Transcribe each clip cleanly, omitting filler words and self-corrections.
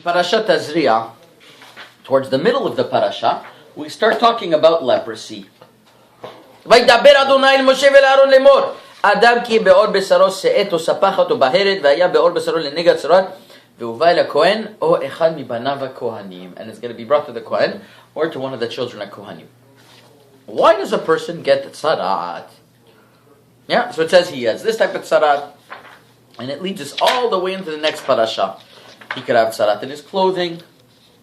Parashat Tazri'a, towards the middle of the parasha, we start talking about leprosy. וידבר אדוני אל משה ולאהרון לאמור, אדם כי בעור בשרו שאת או ספח אותו בהרד, והיה בעור בשרו לנגע צרעת, והובא אל הכהן, או אחד מבניו הכהנים. And it's going to be brought to the Kohen, or to one of the children of Kohanim. Why does a person get tzaraat? Yeah, so it says he has this type of tzaraat, and it leads us all the way into the next parasha. He could have tzaraat in his clothing.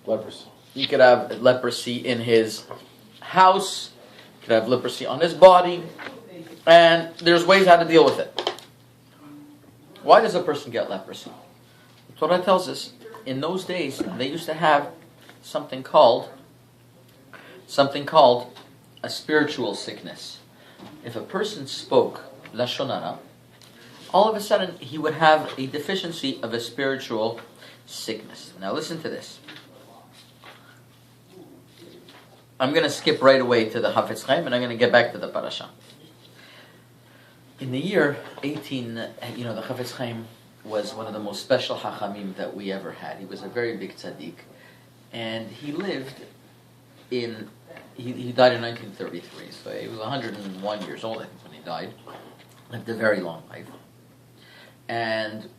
Leprosy. He could have leprosy in his house. He could have leprosy on his body. And there's ways how to deal with it. Why does a person get leprosy? The Torah tells us, in those days, they used to have something called a spiritual sickness. If a person spoke Lashon hara, all of a sudden he would have a deficiency of a spiritual sickness. Now listen to this. I'm going to skip right away to the Chayim, and I'm going to get back to the parasha. In the year 18, the Chayim was one of the most special hachamim that we ever had. He was a very big tzaddik, and he lived in. He died in 1933, so he was 101 years old, I think, when he died. Lived a very long life, and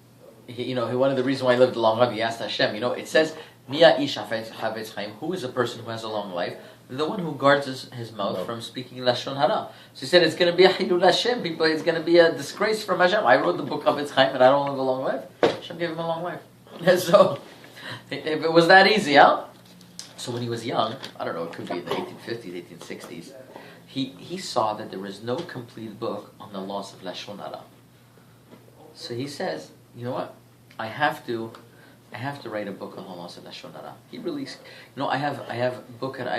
one of the reasons why he lived a long life, he asked Hashem. It says, "Mia ish havetz chaim." Who is a person who has a long life? The one who guards his mouth from speaking Lashon hara. So he said, it's going to be a Hilul Hashem. It's going to be a disgrace from Hashem. I wrote the book of Chaim and I don't live a long life. Hashem gave him a long life. So, if it was that easy, huh? So when he was young, I don't know, it could be in the 1850s, 1860s, he saw that there was no complete book on the laws of Lashon hara. So he says, you know what? I have to write a book on the laws of Lashon hara. He released, I have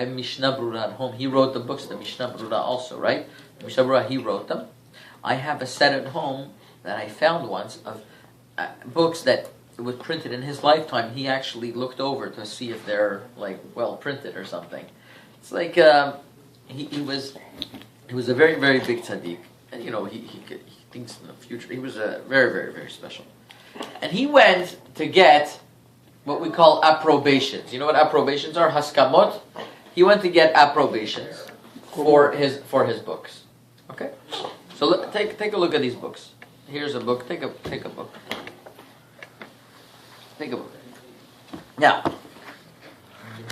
Mishnah Brura at home. He wrote the books, the Mishnah Brura also, right? The Mishnah Brura, he wrote them. I have a set at home that I found once of books that was printed in his lifetime. He actually looked over to see if they're well printed or something. It's like he was a very, very big tzaddik, and he thinks in the future. He was a very, very, very special. And he went to get what we call approbations. You know what approbations are? Haskamot. He went to get approbations for his books. Okay? So take a look at these books. Here's a book. Take a book. Take a book. Now,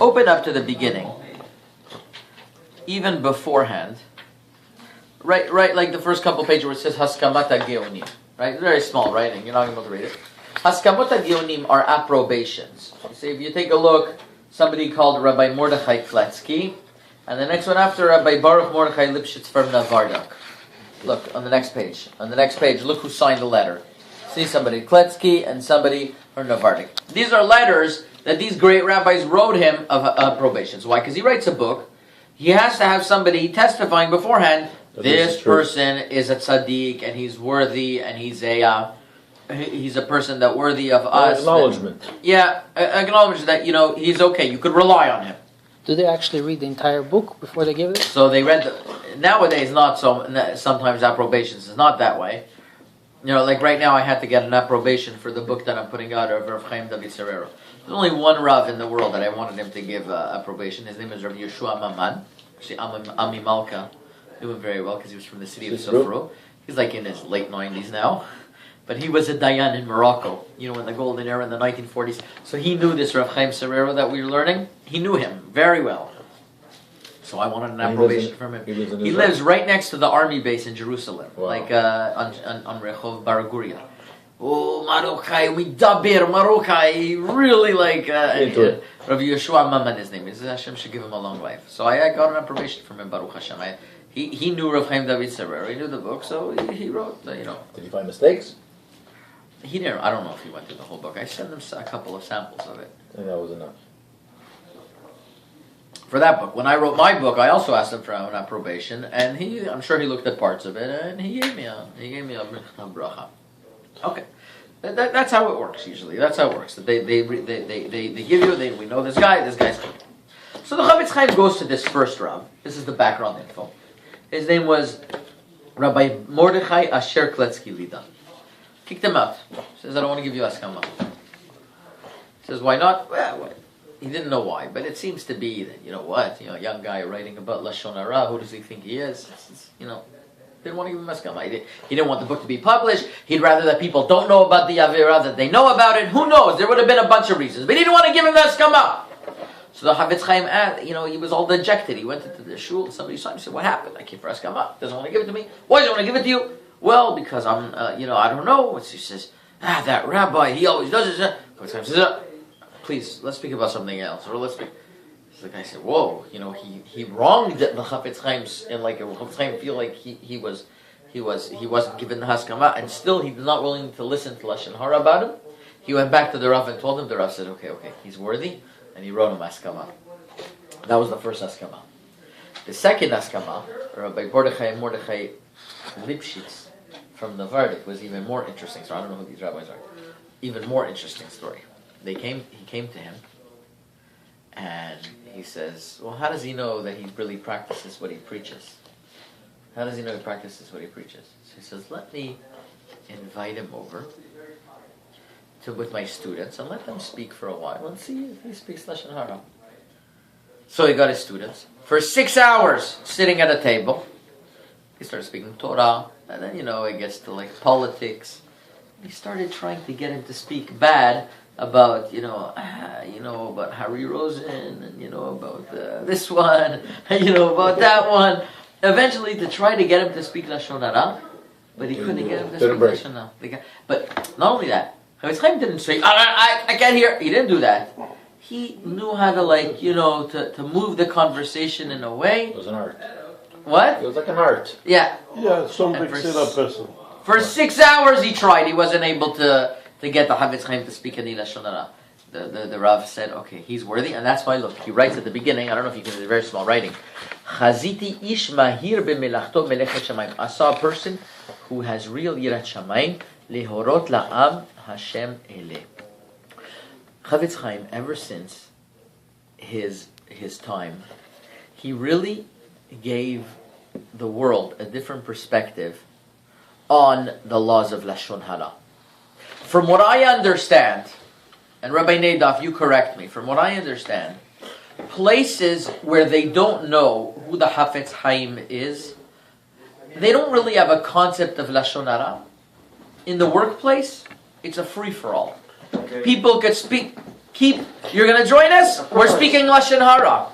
open up to the beginning. Even beforehand. Right, like the first couple pages where it says Haskamat HaGeonim. Right? Very small writing. You're not able to read it. Haskamot HaGeonim are approbations. See, if you take a look, somebody called Rabbi Mordechai Kletsky, and the next one after Rabbi Baruch Mordechai Lipshitz from Navardak. Look, on the next page. Look who signed the letter. See somebody Kletsky and somebody from Navardak. These are letters that these great rabbis wrote him of approbations. Why? Because he writes a book. He has to have somebody testifying beforehand, this person is a tzaddik, and he's worthy, and he's a person that worthy of us. Acknowledgement. Acknowledge that, he's okay. You could rely on him. Do they actually read the entire book before they give it? So they read nowadays, not so, sometimes approbations is not that way. Like right now I had to get an approbation for the book that I'm putting out of Rav Chaim David Serrero. There's only one Rav in the world that I wanted him to give approbation. His name is Rav Yeshua Maman. Actually, Ami Malka knew him very well because he was from the city of Sofro. He's in his late 90s now. But he was a Dayan in Morocco, in the golden era in the 1940s. So he knew this Rav Chaim Serrero that we were learning. He knew him very well. So I wanted an approbation from him. He lives right next to the army base in Jerusalem, on Rehov Baraguria. Oh, Maruchai, we dabir, Maruchai, really Rav Yeshua Maman, his name is. Hashem should give him a long life. So I got an approbation from him, Baruch Hashem. He knew Rav Chaim David Serrero, he knew the book, so he wrote, Did he find mistakes? He didn't. I don't know if he went through the whole book. I sent him a couple of samples of it. And that was enough. For that book. When I wrote my book, I also asked him for an approbation, and I'm sure he looked at parts of it, and he gave me a bracha. Okay, that's how it works usually. That's how it works. They give you. We know this guy's good. So the Chafetz Chaim goes to this first Rav. This is the background info. His name was Rabbi Mordechai Asher Kletsky Lida. Kicked him out. Says, I don't want to give you Askama. says, why not? Well, he didn't know why, but it seems to be that, a young guy writing about Lashon hara, who does he think he is? Didn't want to give him Haskama. He didn't want the book to be published. He'd rather that people don't know about the Avera, that they know about it. Who knows? There would have been a bunch of reasons. But he didn't want to give him the Haskama. So the Havetz Chaim, he was all dejected. He went into the shul, somebody saw him, he said, what happened? I came for Haskama. Doesn't want to give it to me. Why doesn't want to give it to you? Well, because I'm, I don't know. He says, that rabbi, he always does this. Havetz Chaim says, please, let's speak about something else. Or let's speak. So the guy said, whoa, he wronged the Havetz Chaim, and like Havetz Chaim feel like he wasn't given the Haskama, and still he was not willing to listen to Lashon hara about him. He went back to the Rav and told him. The Rav said, okay, he's worthy, and he wrote him Haskama. That was the first Haskama. The second Haskama, Rabbi Mordechai Lipschitz from Navardik, was even more interesting. So I don't know who these rabbis are. Even more interesting story. He came to him, and he says, well, how does he know that he really practices what he preaches? How does he know he practices what he preaches? So he says, let me invite him over with my students and let them speak for a while and see if he speaks Lashon hara. So he got his students. For 6 hours, sitting at a table, he started speaking Torah, and then, it gets to like politics. He started trying to get him to speak bad about, about Harry Rosen, and, about this one, and, about that one. Eventually, to try to get him to speak Lashon hara, but he couldn't get him to speak Lashon hara. But not only that, Chavetz Chaim didn't say, I can't hear. He didn't do that. He knew how to, to move the conversation in a way. It was an art. What? It was like an art. Yeah. Yeah, some big person. For 6 hours he tried. He wasn't able to get the Chavetz Chaim to speak any Lashon hara. The Rav said, okay, he's worthy, and that's why, look, he writes at the beginning, I don't know if you can read, very small writing, Chaziti ish mahir b'melachto melechet shamayim. I saw a person who has real yirat shamayim, lehorot la'am Hashem ele. Chavetz Chaim, ever since his time, he really gave the world a different perspective on the laws of Lashon hara. From what I understand, and Rabbi Nadav, you correct me, from what I understand, places where they don't know who the Havetz Chaim is, they don't really have a concept of Lashon hara. In the workplace, it's a free-for-all. Okay. People could speak. You're going to join us? We're speaking Lashon hara.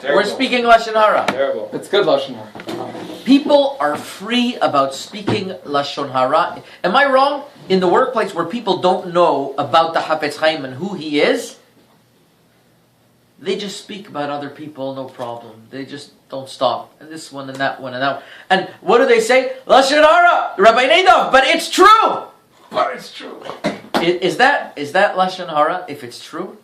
We're speaking Lashon hara. Terrible. It's good Lashon hara. People are free about speaking Lashon hara. Am I wrong? In the workplace where people don't know about the Havetz Chaim and who he is, they just speak about other people, no problem. They just don't stop. And this one and that one and that one. And what do they say? Lashon hara, Rabbi Nadav, but it's true. But it's true. Is that Lashon hara if it's true?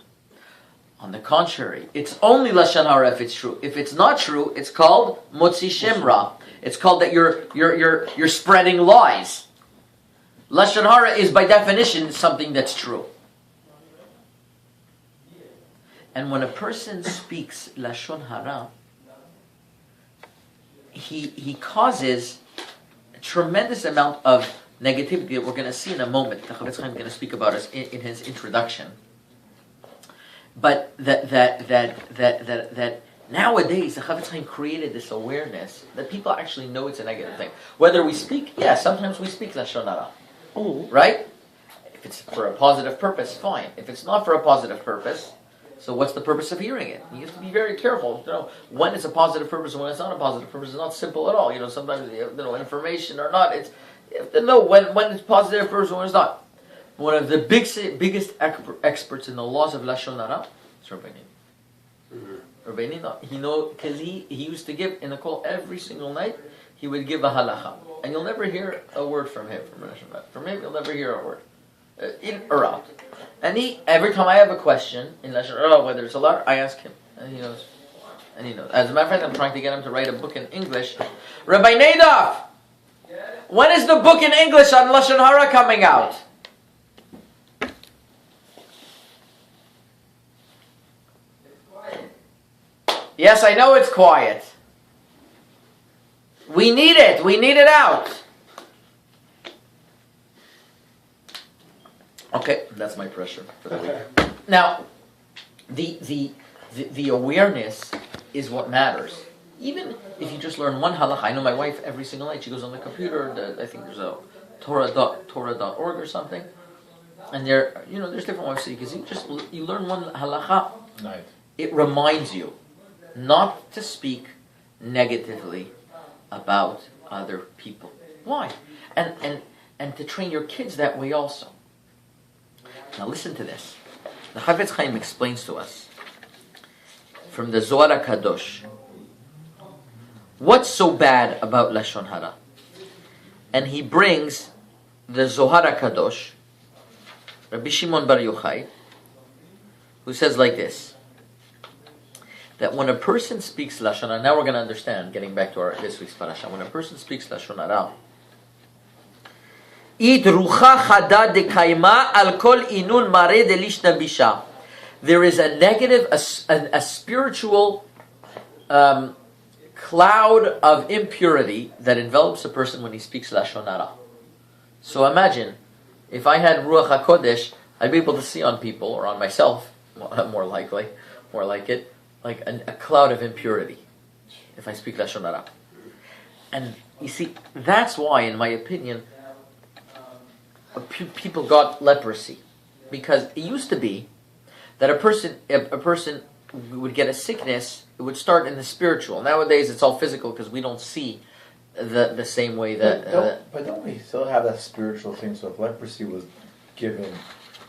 On the contrary, it's only Lashon hara if it's true. If it's not true, it's called Motzi Shem Ra. It's called that you're spreading lies. Lashon hara is by definition something that's true. And when a person speaks Lashon hara, he causes a tremendous amount of negativity that we're going to see in a moment. The Chavetz Chaim is going to speak about us in his introduction. But that nowadays the Chavetz Chaim created this awareness that people actually know it's a negative thing. Whether we speak, sometimes we speak Lashon hara. Right? If it's for a positive purpose, fine. If it's not for a positive purpose, so what's the purpose of hearing it? You have to be very careful. When it's a positive purpose and when it's not a positive purpose. It's not simple at all. Sometimes information or not. You have to know when it's positive purpose and when it's not. One of the biggest experts in the laws of Lashon hara is Rabbi Nadav. Rabbi Nadav, because he used to give in the call every single night. He would give a halacha, and you'll never hear a word from him. From him, you'll never hear a word, in or out. And every time I have a question in Lashon hara, whether it's a lot, I ask him, and he knows. As a matter of fact, I'm trying to get him to write a book in English. Rabbi Nadav, when is the book in English on Lashon hara coming out? Yes, I know it's quiet. We need it. We need it out. Okay, that's my pressure for the week. Now, the awareness is what matters. Even if you just learn one halacha, I know my wife every single night, she goes on the computer, I think there's a Torah.org or something, and there's different websites, because you learn one halacha, Right. it reminds you not to speak negatively about other people. Why? And to train your kids that way also. Now listen to this. The Chaim explains to us from the Zohar Kadosh, what's so bad about Lashon hara? And he brings the Zohar Kadosh, Rabbi Shimon Bar Yochai, who says like this, that when a person speaks Lashon hara, now we're going to understand, getting back to this week's parasha, when a person speaks Lashon hara, there is a negative, a spiritual cloud of impurity that envelops a person when he speaks Lashon hara. So imagine, if I had Ruach HaKodesh, I'd be able to see on people, or on myself, more like it, like a cloud of impurity, if I speak Lashon hara. And you see, that's why, in my opinion, people got leprosy, because it used to be that a person would get a sickness. It would start in the spiritual. Nowadays, it's all physical because we don't see the same way that. But don't we still have that spiritual thing? So if leprosy was given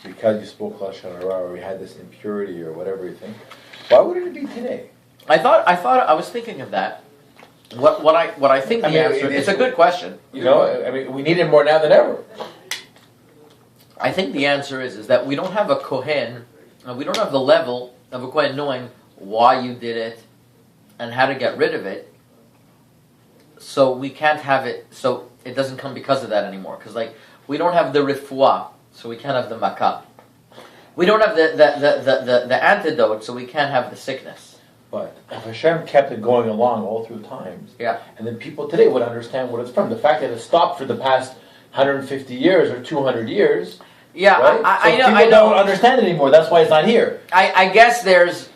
because you spoke Lashon hara, or you had this impurity or whatever you think, why wouldn't it be today? I was thinking of that. What I think the answer. It's a good question. You know, I mean, we need it more now than ever. I think the answer is that we don't have a kohen, we don't have the level of a kohen knowing why you did it and how to get rid of it. So we can't have it. So it doesn't come because of that anymore. Because we don't have the refuah, so we can't have the makah. We don't have the antidote, so we can't have the sickness. But if Hashem kept it going along all through times, yeah, and then people today would understand what it's from. The fact that it stopped for the past 150 years or 200 years. Yeah, right? I know. People don't understand it anymore. That's why it's not here. I guess that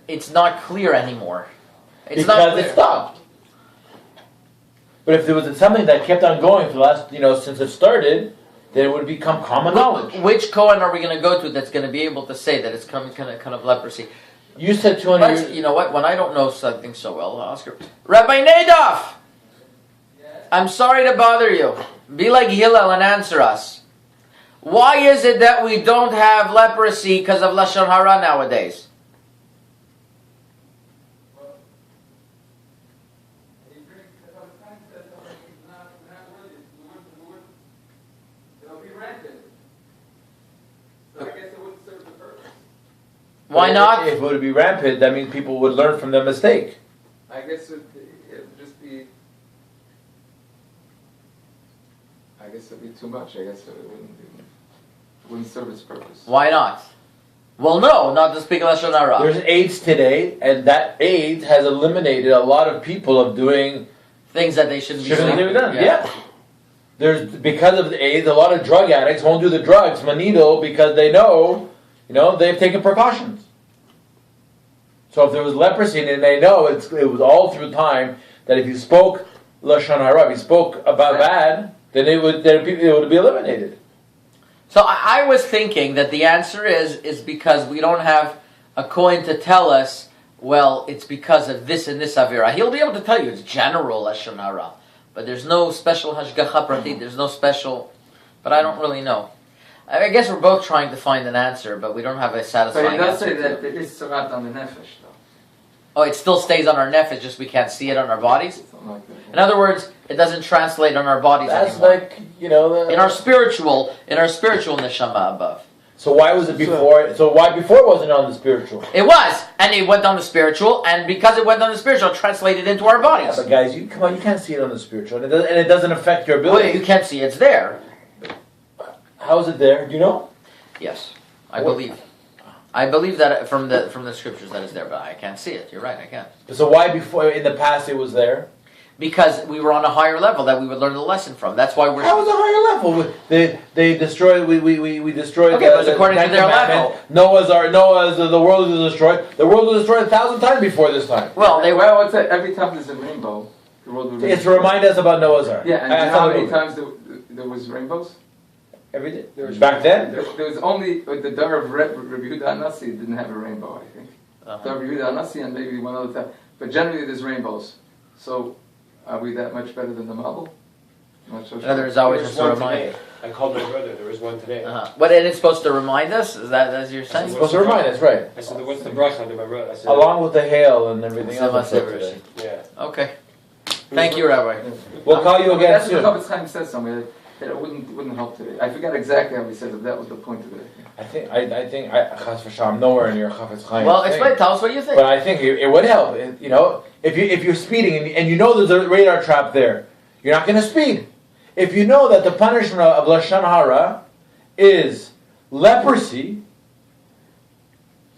it's not clear anymore. It's because not clear. it stopped. But if there was something that kept on going for the last, since it started, then it would become common knowledge. Which Kohen are we going to go to that's going to be able to say that it's kind of leprosy? You said 200 years. You know what? When I don't know something so well, I'll ask her. Rabbi Nadov, I'm sorry to bother you. Be like Hillel and answer us. Why is it that we don't have leprosy because of Lashon hara nowadays? Why not? If it would be rampant, that means people would learn from their mistake. I guess it would just be. I guess it'd be too much. I guess it wouldn't serve its purpose. Why not? Well, no, not to speak Lashon hara. There's AIDS today, and that AIDS has eliminated a lot of people of doing things that they shouldn't be doing. Yeah. There's because of the AIDS, a lot of drug addicts won't do the drugs, manito, because they know, they've taken precautions. So if there was leprosy, and they know it was all through time that if you spoke Lashon hara, if you spoke about bad, then it would be eliminated. So I was thinking that the answer is because we don't have a Kohen to tell us, well, it's because of this and this avera. He'll be able to tell you it's general Lashon hara, but there's no special hashgacha pratit, there's no special, but I don't really know. I guess we're both trying to find an answer, but we don't have a satisfying answer. But it does say that it is surat on the nefesh, though. Oh, it still stays on our nefesh, just we can't see it on our bodies? Something like that. In other words, it doesn't translate on our bodies That's anymore. like, in our spiritual neshama above. So why was it before? So why before it wasn't on the spiritual? It was, and it went on the spiritual, and because it went on the spiritual, it translated into our bodies. Yeah, but guys, you can't see it on the spiritual, and it doesn't affect your ability. Well, you can't see it's there. How is it there? Do you know? Yes, I believe. I believe that from the scriptures that is there, but I can't see it. You're right, I can't. So why before in the past it was there? because we were on a higher level that we would learn the lesson from. That's why we're. That was a higher level. They destroyed. We destroyed. Okay, but it's according to their level. Noah's the world was destroyed. The world was destroyed 1,000 times before this time. Well, they were. It's every time there's a rainbow, the world will. It's to remind us about Noah's Ark. Yeah, and you know how many times there was rainbows? Every day. Back then. There was only the Dar of Rabbi Yehuda Nasi didn't have a rainbow, I think. Dar of Yehuda Nasi and maybe one other time, but generally there's rainbows. So, are we that much better than the Mabel? Not so sure. There's always just a reminder. I called my brother. There was one today. But and it's supposed to remind us. Is that as you're saying? It's supposed to remind us, right? I said, "What's the bracha to my brother?" I said, Along with the hail and everything else. Today. "Yeah." Okay. Thank you, Rabbi. We'll call you again That's soon. what Chofetz Chaim says somewhere. That it wouldn't help today. I forgot exactly how he said it. That was the point of it. I think Chas v'Shalom, I'm nowhere near Chofetz Chaim. Well, explain. Tell us what you think. But I think it would help. If you're speeding and you know there's a radar trap there, you're not going to speed. If you know that the punishment of Lashon hara is leprosy,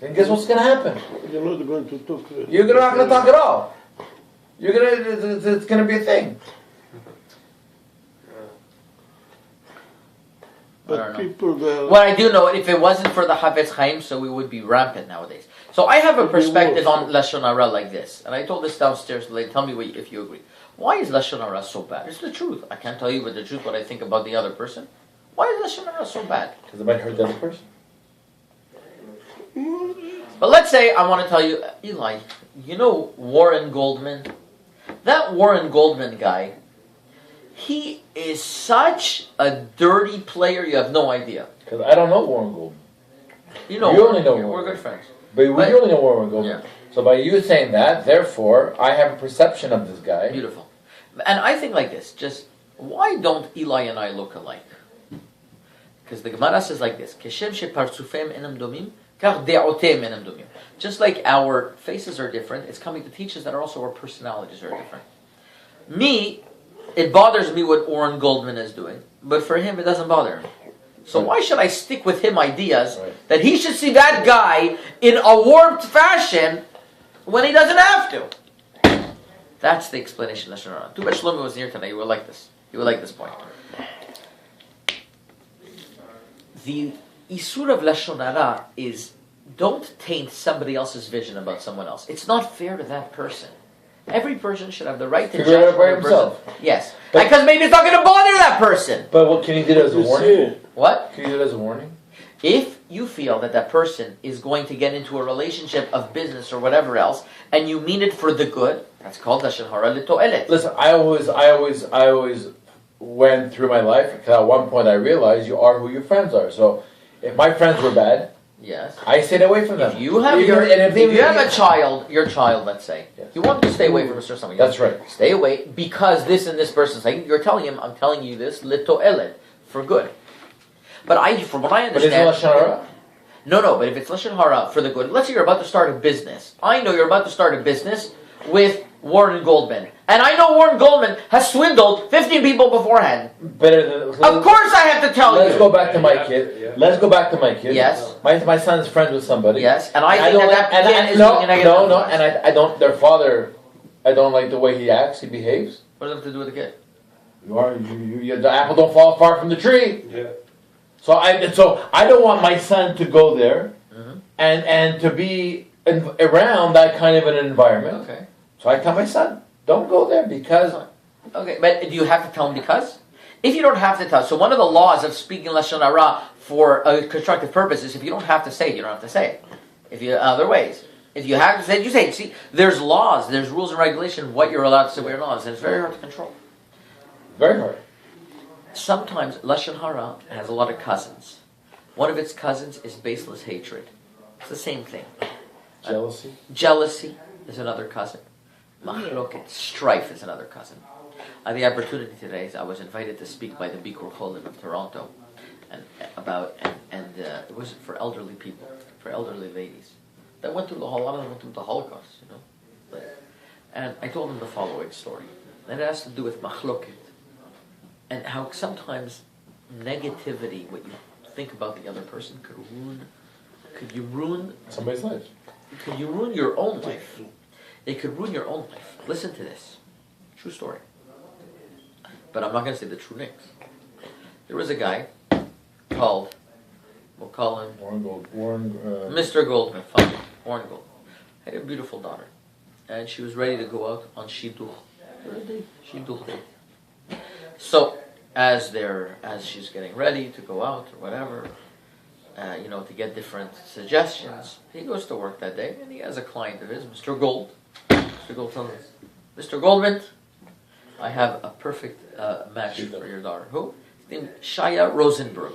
then guess what's going to happen? You're not going to talk. You're not going to talk at all. It's going to be a thing. But people there. What I do know, if it wasn't for the Chofetz Chaim, so we would be rampant nowadays. So I have a perspective on Lashon hara like this, and I told this downstairs. Tell me if you agree. Why is Lashon hara so bad? It's the truth. I can't tell you with the truth what I think about the other person. Why is Lashon hara so bad? Because it might hurt the other person. But let's say I want to tell you, Eli, you know Warren Goldman? That Warren Goldman guy, he is such a dirty player, you have no idea. Because I don't know Warren Goldman. You know, You only know we're Warren. good friends. But we only know Warren Goldman. Yeah. So by you saying that, therefore, I have a perception of this guy. Beautiful. And I think like this, just, why don't Eli and I look alike? Because the Gemara says like this, Keshem sheparzufem enam domim, kach de'otem enam domim. Just like our faces are different, it's coming to teach us that also our personalities are different. Me, it bothers me what Warren Goldman is doing, but for him it doesn't bother him. So why should I stick with him ideas that he should see that guy in a warped fashion when he doesn't have to? That's the explanation of Lashon hara. Too bad Shlomo was here tonight. You would like this. You would like this point. The isur of Lashon hara is don't taint somebody else's vision about someone else. It's not fair to that person. Every person should have the right to Figure it out judge by another himself. person. Yes. Because maybe it's not going to bother that person. But what can you do it as a warning? What? Can you do it as a warning? If you feel that that person is going to get into a relationship of business or whatever else, and you mean it for the good, that's called Lashon hara l'to'elet. Listen, I always went through my life, because at one point I realized you are who your friends are. So if my friends were bad, Yes. I stayed away from them. If you have if you have a child, your child, let's say, you want to stay away from a certain something. That's right. Stay away because this and this person's saying, you're telling him, I'm telling you this l'to'elet, for good. But from what I But is it understand, Lashon hara? No, but if it's Lashon hara for the good, let's say you're about to start a business. I know you're about to start a business with Warren Goldman. And I know Warren Goldman has swindled 15 people beforehand. Better than. Of course I have to tell Let's you. go back to my kid. Yeah. Let's go back to my kid. Yes. My son's friends with somebody. Yes, and I think that kid is no, being a negative no, influence. and I don't. Their father, I don't like the way he acts. He behaves. What does that have to do with the kid? The apple don't fall far from the tree. Yeah. So I don't want my son to go there, Mhm. and to be around that kind of an environment. Okay. So I tell my son, don't go there because. Okay, but do you have to tell him because? If you don't have to tell, so one of the laws of speaking Lashon hara for a constructive purpose is if you don't have to say it, you don't have to say it. If you other ways, if you have to say it, you say it. See, there's laws, there's rules and regulations what you're allowed to say, what you're not allowed to say. It's very hard to control. Very hard. Sometimes Lashon hara has a lot of cousins. One of its cousins is baseless hatred. It's the same thing. Jealousy. Jealousy is another cousin. Machloket, strife is another cousin. I had the opportunity today. I was invited to speak by the Bikur Cholim of Toronto, and it was for elderly people, for elderly ladies that went through a lot of them went through the Holocaust, you know. And I told them the following story, and it has to do with machloket, and how sometimes negativity, what you think about the other person, could you ruin Somebody's life. Could you ruin your own life? It could ruin your own life. Listen to this. True story. But I'm not going to say the true names. There was a guy called, we'll call him Mr. Goldman, fine, Warren Goldman. Had a beautiful daughter. And she was ready to go out on Shidduch. Shidduch day. So, as she's getting ready to go out or whatever, to get different suggestions, he goes to work that day and he has a client of his, Mr. Gold. Mr. Gold tells us, Mr. Goldman, I have a perfect match for your daughter. Who? His name is Shaya Rosenberg.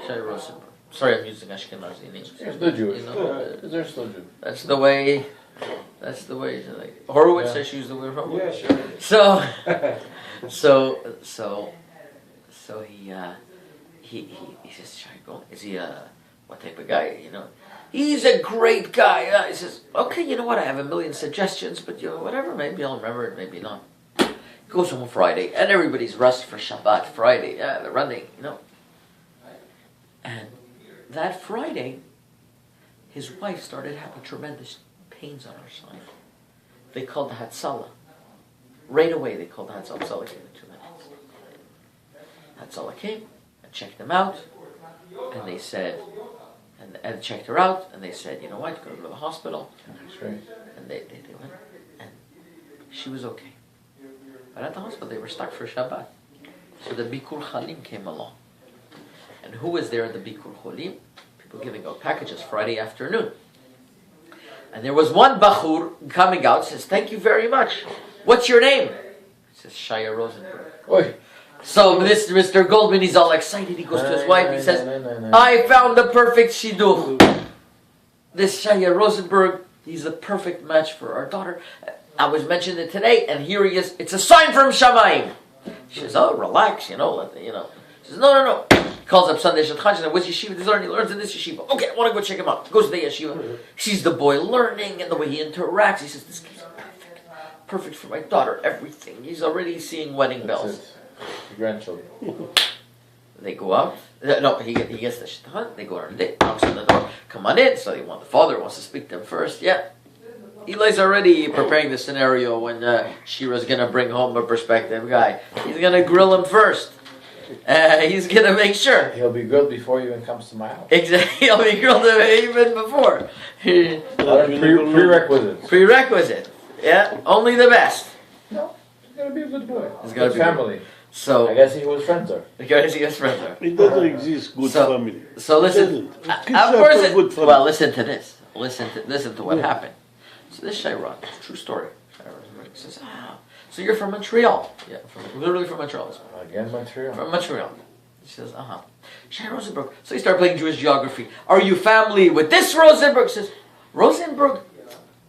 Shaya Rosenberg. Sorry, I'm using Ashkenazi names. They're still Jewish. They're still Jewish. That's the way. Like Horowitz says, she used the word Horowitz. Yeah, sure. So he says, Shaya Gold. Is he what type of guy? He's a great guy. He says, okay, you know what? I have a million suggestions, but whatever. Maybe I'll remember it. Maybe not. He goes home Friday, and everybody's rushed for Shabbat Friday. Yeah, they're running, And that Friday, his wife started having tremendous pains on her side. They called the Hatzalah. Right away, they called the Hatzalah. Hatzalah came in 2 minutes. Hatzalah came and checked them out, and they said, and checked her out, and they said, you know what, go to the hospital. That's right. And they went, and she was okay. But at the hospital, they were stuck for Shabbat. So the Bikur Chalim came along. And who was there at the Bikur Chalim? People giving out packages Friday afternoon. And there was one Bachur coming out, says, thank you very much. What's your name? He says, Shaya Rosenberg. Oy. So Mr. Goldman, he's all excited. He goes to his wife. He says, I found the perfect shidduch. This Shaya Rosenberg, he's the perfect match for our daughter. I was mentioning it today, and here he is. It's a sign from Shamayim. She says, oh, relax, She says, no. He calls up Sunday Shadchan. She says, what's yeshiva? He learns in this yeshiva. Okay, I want to go check him out. Goes to the yeshiva. Sees the boy learning and the way he interacts. He says, this kid's perfect. Perfect for my daughter. Everything. He's already seeing wedding bells. The grandchildren. They go out. No, he gets the shidduch. They go on a date. Knocks on the door. Come on in. So the father wants to speak to him first. Yeah. Eli's already preparing the scenario when Shira's going to bring home a prospective guy. He's going to grill him first. He's going to make sure. He'll be grilled before he even comes to my house. Exactly. He'll be grilled even before. Prerequisites. Prerequisite. Yeah. Only the best. No. He's got to be a good boy. He's got to be family. So I guess he was friends there. I guess he was friends there. It doesn't exist good family. So listen. Of course good family. Well, listen to this. Listen to what happened. So this Shayron, it's a true story. Shayron says, so you're from Montreal? Yeah, literally from Montreal. Again, Montreal. From Montreal. She says, Shai Rosenberg. So he started playing Jewish geography. Are you family with this Rosenberg? Says, Rosenberg?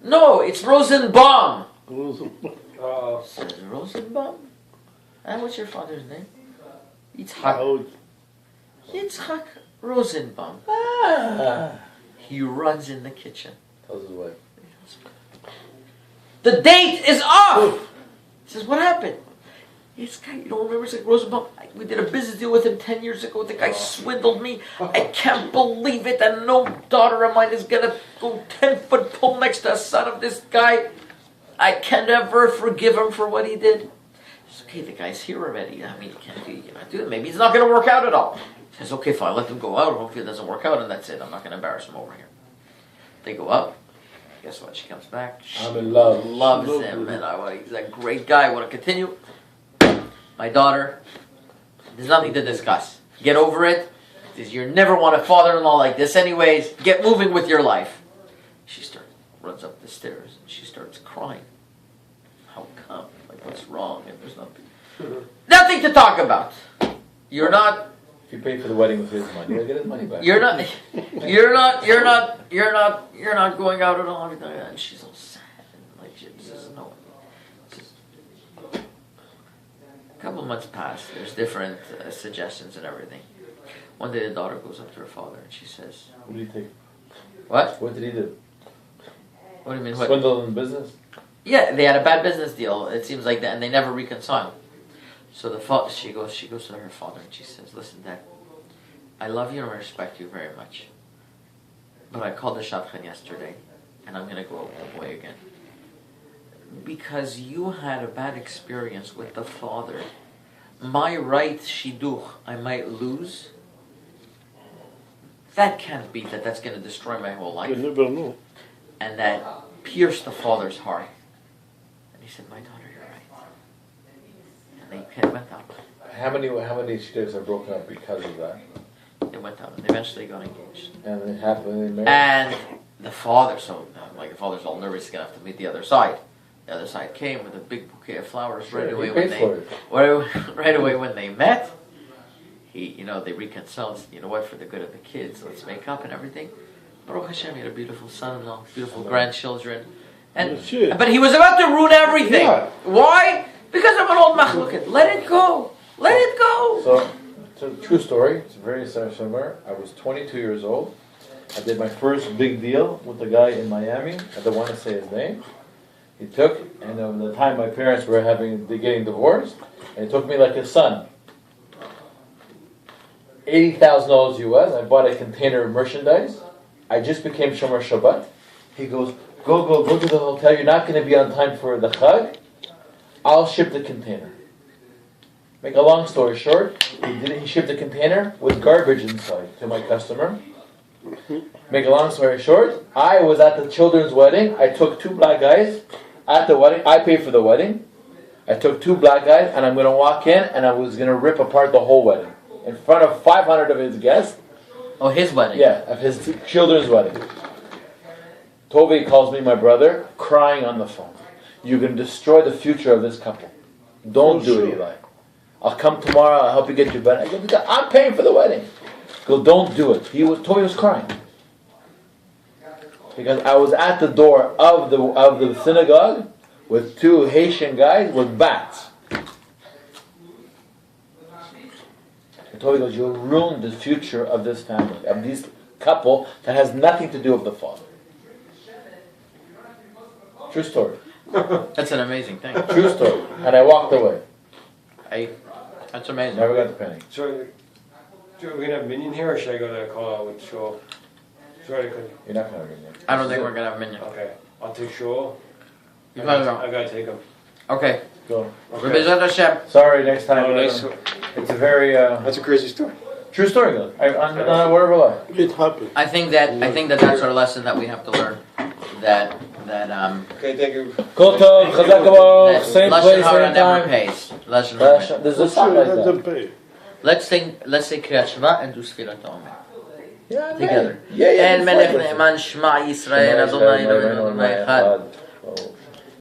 No, it's Rosenbaum. Says, Rosenbaum? And what's your father's name? Yitzchak Rosenbaum. He runs in the kitchen. Tells his wife. The date is off! He says, what happened? This guy, you don't remember? It's like Rosenbaum. We did a business deal with him 10 years ago. The guy swindled me. I can't believe it. And no daughter of mine is going to go 10-foot pole next to a son of this guy. I can never forgive him for what he did. He says, okay, the guy's here already. I mean, you can't do it. Maybe it's not going to work out at all. He says, okay, fine. Let them go out. Hopefully it doesn't work out, and that's it. I'm not going to embarrass him over here. They go out. Guess what? She comes back. She I'm in love. Loves him. And he's a great guy. I want to continue. My daughter, there's nothing to discuss. Get over it. You never want a father-in-law like this anyways. Get moving with your life. She runs up the stairs and she starts crying. How come? Like, what's wrong? And there's nothing to talk about. You're not. If you pay for the wedding with his money, he'll get his money back. You're not going out at all. Everything like that. And she's all sad and like she doesn't know. A couple months pass. There's different suggestions and everything. One day the daughter goes up to her father and she says, What did he take? What? What did he do? What do you mean? What? Swindle in business? Yeah, they had a bad business deal. It seems like that, and they never reconciled. So she goes to her father and she says, listen, Dad, I love you and I respect you very much. But I called the shadchan yesterday and I'm going to go out with the boy again. because you had a bad experience with the father, my right shidduch I might lose. That can't be that. That's going to destroy my whole life. You never know. And that pierced the father's heart. And he said, "My daughter, you're right." And they went out. How many shidduchs are broken up because of that? They went out and they eventually got engaged. And it happened. They married. And the father, the father's all nervous, he's going to have to meet the other side. The other side came with a big bouquet of flowers right away when they met. They reconciled. You know what? For the good of the kids, let's make up and everything. Baruch Hashem, he had a beautiful son-in-law, beautiful grandchildren, but he was about to ruin everything. Yeah. Why? Because of an old machloket. Let it go. Let it go. So, it's a true story. It's very similar. I was 22 years old. I did my first big deal with a guy in Miami. I don't want to say his name. He took, and at the time my parents were getting divorced, and he took me like his son. $80,000 US. I bought a container of merchandise. I just became Shomer Shabbat. He goes, go to the hotel. You're not going to be on time for the Chag. I'll ship the container. Make a long story short, he shipped the container with garbage inside to my customer. Make a long story short, I was at the children's wedding. I took 2 black guys at the wedding. I paid for the wedding. I took 2 black guys, and I'm going to walk in, and I was going to rip apart the whole wedding in front of 500 of his guests. Oh, his wedding? Yeah, of his children's wedding. Tove calls me my brother, crying on the phone. You're going to destroy the future of this couple. Don't do it, Eli. I'll come tomorrow. I'll help you get your wedding. I go, I'm paying for the wedding. Go, don't do it. Tove was crying because I was at the door of the synagogue with 2 Haitian guys with bats. And Tove goes, you'll ruin the future of this family, of this couple that has nothing to do with the father. True story. That's an amazing thing. True story. And I walked away. That's amazing. Never got the penny. So, are we going to have a minion here, or should I go to call out with Shul? You're not going to read it. I don't think we're going to have a minion. Okay, I'll take Shul. You gotta go. I got to take him. Okay. Go. B'ezrat Hashem. Sorry, next time. Oh, nice. It's a very That's a crazy story. true story, though. On word of a lie. It happened. I think that's our lesson that we have to learn. That Okay, thank you. Kol tov, chazak v'baruch, same Lashon place, hara same never time. pays. Lashon hara never pays. There's a song like Let them that. pay. Let's say Kriyat Shema and do Sfirat Omer Yeah, together. Yeah. El Melech Ne'eman Shema Yisrael Adonai Eloheinu Adonai Echad.